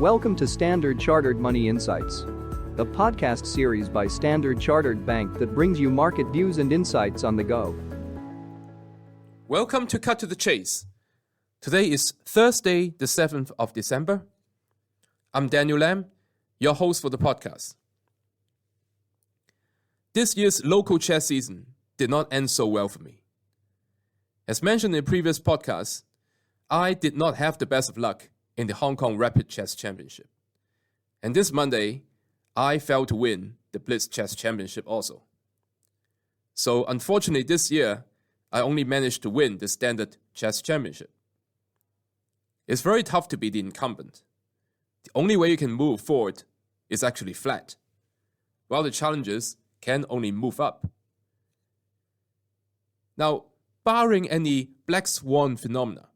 Welcome to Standard Chartered Money Insights, a podcast series by Standard Chartered Bank that brings you market views and insights on the go. Welcome to Cut to the Chase. Today is Thursday, the 7th of December. I'm Daniel Lam, your host for the podcast. This year's local chess season did not end so well for me. As mentioned in the previous podcast, I did not have the best of luck in the Hong Kong Rapid Chess Championship. And this Monday, I failed to win the Blitz Chess Championship also. So unfortunately this year, I only managed to win the Standard Chess Championship. It's very tough to be the incumbent. The only way you can move forward is actually flat, while the challengers can only move up. Now, barring any black swan phenomena,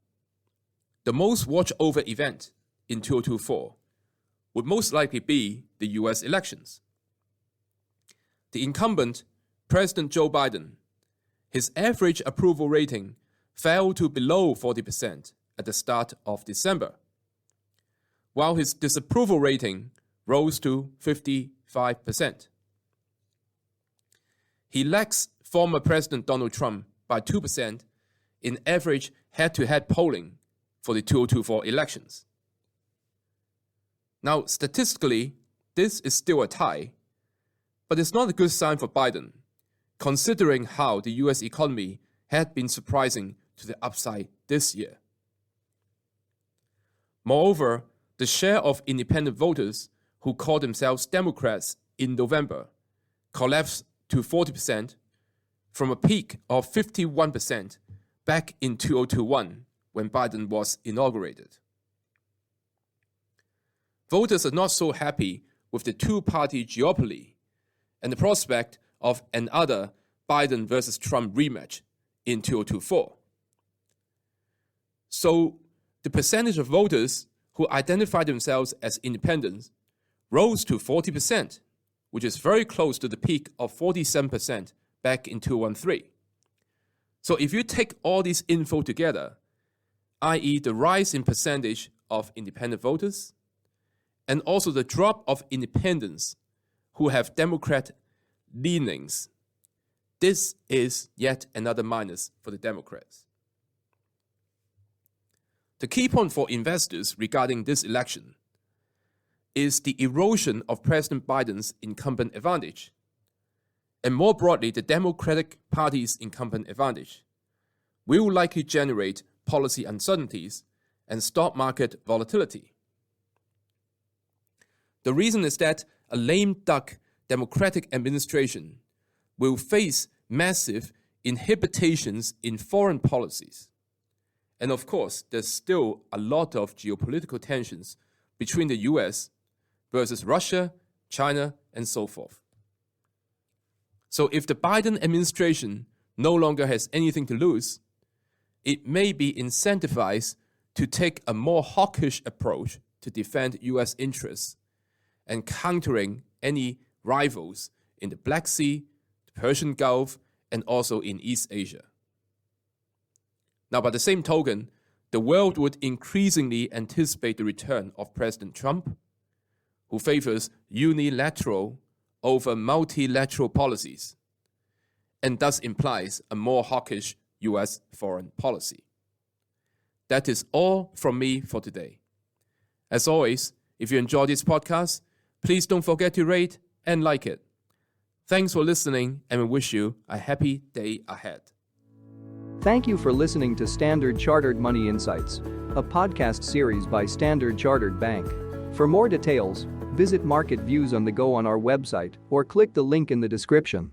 the most watched over event in 2024 would most likely be the US elections. The incumbent, President Joe Biden, his average approval rating fell to below 40% at the start of December, while his disapproval rating rose to 55%. He lags former President Donald Trump by 2% in average head-to-head polling for the 2024 elections. Now, statistically, this is still a tie, but it's not a good sign for Biden, considering how the US economy had been surprising to the upside this year. Moreover, the share of independent voters who call themselves Democrats in November collapsed to 40% from a peak of 51% back in 2021 when Biden was inaugurated. Voters are not so happy with the two-party duopoly and the prospect of another Biden versus Trump rematch in 2024. So the percentage of voters who identify themselves as independents rose to 40%, which is very close to the peak of 47% back in 2013. So if you take all this info together, i.e. the rise in percentage of independent voters, and also the drop of independents who have Democrat leanings, this is yet another minus for the Democrats. The key point for investors regarding this election is the erosion of President Biden's incumbent advantage, and more broadly, the Democratic Party's incumbent advantage will likely generate policy uncertainties and stock market volatility. The reason is that a lame duck Democratic administration will face massive inhibitions in foreign policies. And of course, there's still a lot of geopolitical tensions between the US versus Russia, China, and so forth. So if the Biden administration no longer has anything to lose, it may be incentivized to take a more hawkish approach to defend US interests and countering any rivals in the Black Sea, the Persian Gulf, and also in East Asia. Now, by the same token, the world would increasingly anticipate the return of President Trump, who favors unilateral over multilateral policies, and thus implies a more hawkish US foreign policy. That is all from me for today. As always, if you enjoy this podcast, please don't forget to rate and like it. Thanks for listening, and we wish you a happy day ahead. Thank you for listening to Standard Chartered Money Insights, a podcast series by Standard Chartered Bank. For more details, visit Market Views on the Go on our website or click the link in the description.